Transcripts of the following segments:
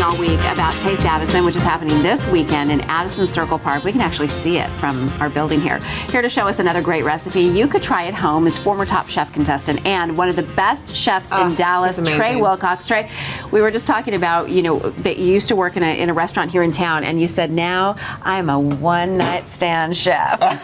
all week about Taste Addison, which is happening this weekend in Addison Circle Park. We can actually see it from our building here. Here to show us another great recipe you could try at home is former Top Chef contestant and one of the best chefs in Dallas, Tre Wilcox. Tre, we were just talking about, you know, that you used to work in a restaurant here in town, and you said, now I'm a one-night stand chef. You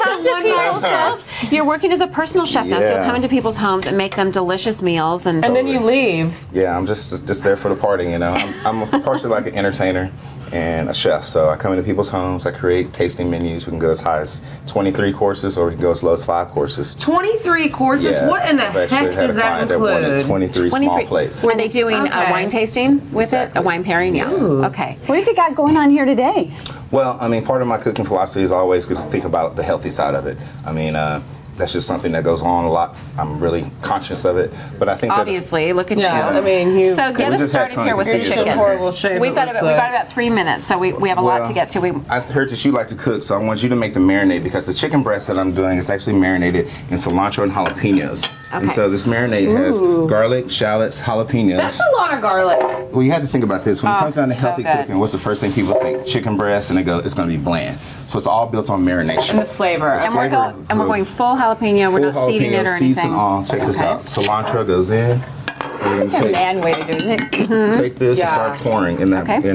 come to people's homes. You're working as a personal chef now, so you'll come into people's homes and make them delicious meals, and then you leave. Yeah, I'm just there for the party, you know. I'm partially like an entertainer and a chef, so I come into people's homes. I create tasting menus. We can go as high as 23 courses, or we can go as low as 5 courses. 23 courses? Yeah, what in the heck does that include? 23 small plates. Were they doing a wine tasting with it? A wine pairing? Yeah. Ooh. Okay. What have you got going on here today? Well, I mean, part of my cooking philosophy is always to think about the healthy side of it. I mean, that's just something that goes on a lot. I'm really conscious of it, but I think obviously, look at you. I mean, so get us started here with the chicken. Horrible shape. We've got about 3 minutes, so we have a lot to get to. I heard that you like to cook, so I want you to make the marinade, because the chicken breast that I'm doing is actually marinated in cilantro and jalapenos. Okay. And so this marinade has garlic, shallots, jalapenos. That's a lot of garlic. Well, you have to think about this. When it comes down to healthy cooking, what's the first thing people think? Chicken breast, and they go, it's going to be bland. So it's all built on marination. And the flavor. And we're going full jalapeno. We're not seeding it or anything. Seeds and all. Check this out. Cilantro goes in. That's a man way to do it, isn't it? Take this and start pouring in there. And do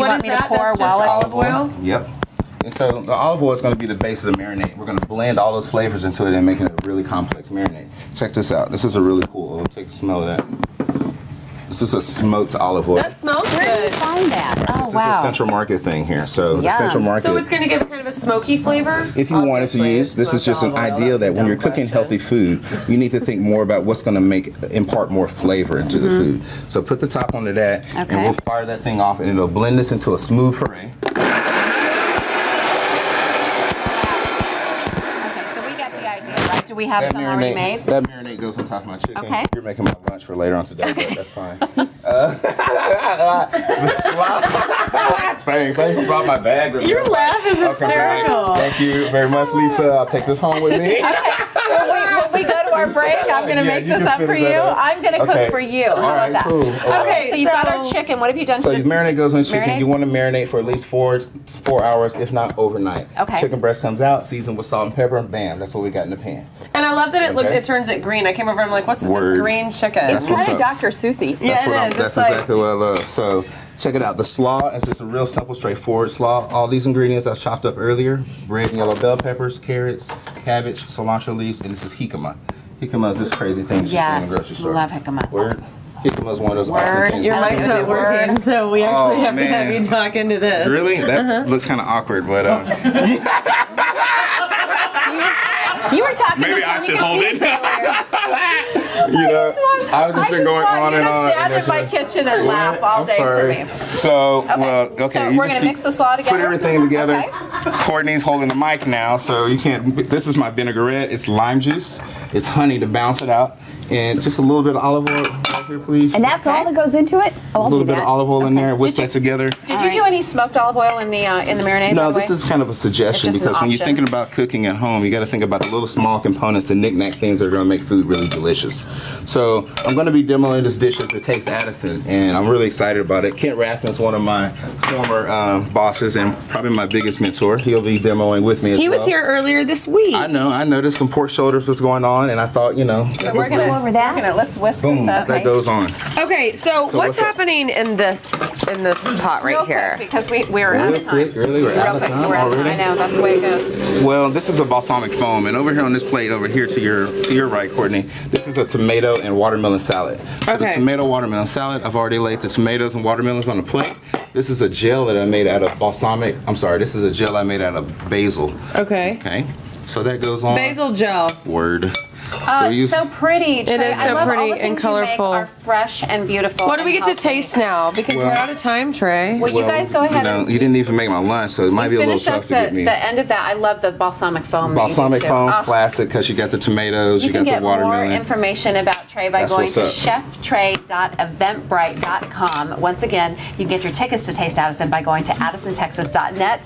you want me to pour while olive oil? Yep. And so the olive oil is going to be the base of the marinade. We're going to blend all those flavors into it and make it a really complex marinade. Check this out. This is a really cool oil. Take a smell of that. This is a smoked olive oil. That smells good. Where did you find that? Oh, this is a Central Market thing here. So the Central Market. So it's going to give kind of a smoky flavor? If you wanted to use, this is just an idea that when you're cooking healthy food, you need to think more about what's going to impart more flavor into the food. So put the top onto that, and we'll fire that thing off, and it'll blend this into a smooth puree. Do we have some already made? That marinade goes on top of my chicken. Okay. You're making my lunch for later on today, but that's fine. The slop. Thanks for brought my bag with me. Your laugh is hysterical. Thank you very much, Lisa. I'll take this home with me. When we go to our break, I'm going to make this up for you. I'm going to cook for you. How about that? Cool. Okay, so you've got our chicken. What have you done to the marinade goes on chicken. You want to marinate for at least 4 hours, if not overnight. Okay. Chicken breast comes out, seasoned with salt and pepper, and bam, that's what we got in the pan. And I love that it turns it green. I came over and I'm like, what's with this green chicken? It's kind of Dr. Susie. That's exactly what I love. So check it out. The slaw is just a real simple, straightforward slaw. All these ingredients I chopped up earlier: red and yellow bell peppers, carrots, cabbage, cilantro leaves, and this is jicama. Jicama is this crazy thing you see in the grocery store. Love jicama. Word. Jicama is one of those awesome things. Your mic's not working, so we actually have to have you talk into this. Really? That looks kind of awkward, but you were talking. Maybe I should hold it. You know, I've just been going on and on. Stand in my kitchen and laugh all day for me. So, so we're gonna mix the slaw together. Put everything together. Courtney's holding the mic now, so you can't. This is my vinaigrette. It's lime juice. It's honey to balance it out, and just a little bit of olive oil right here, please. And that's all that goes into it. A little bit of olive oil in there. Whisk that together. Did you do any smoked olive oil in the marinade? No, this is kind of a suggestion, because when you're thinking about cooking at home, you got to think about the little small components and knick-knack things that are going to make food really delicious. So I'm going to be demoing this dish at the Taste Addison, and I'm really excited about it. Kent Rathman's one of my former bosses and probably my biggest mentor. He'll be demoing with me as well. He was here earlier this week. I know. I noticed some pork shoulders was going on, and I thought, you know. So we're going to go over that. Let's whisk this up. That goes on. Okay, so what's happening in this pot right here? Because we're out of time. Really? We're out of time already? I know. That's the way it goes. Well, this is a balsamic foam, and over here on this plate, over here to your right, Courtney, this is a tomato and watermelon salad. So the tomato watermelon salad, I've already laid the tomatoes and watermelons on the plate. This is a gel that I made out of this is a gel I made out of basil. Okay. So that goes on. Basil gel. Word. It's so pretty, Tre. It is so pretty and colorful. Are fresh and beautiful. What do we get to taste now? Because we're out of time, Tre. Well, you guys go ahead. You didn't even make my lunch, so it might be a little tough to get me. The end of that, I love the balsamic foam. Balsamic foam's classic, because you got the tomatoes, you got the watermelon. You can get more information about Tre by going to cheftre.eventbrite.com. Once again, you can get your tickets to Taste Addison by going to addisontexas.net.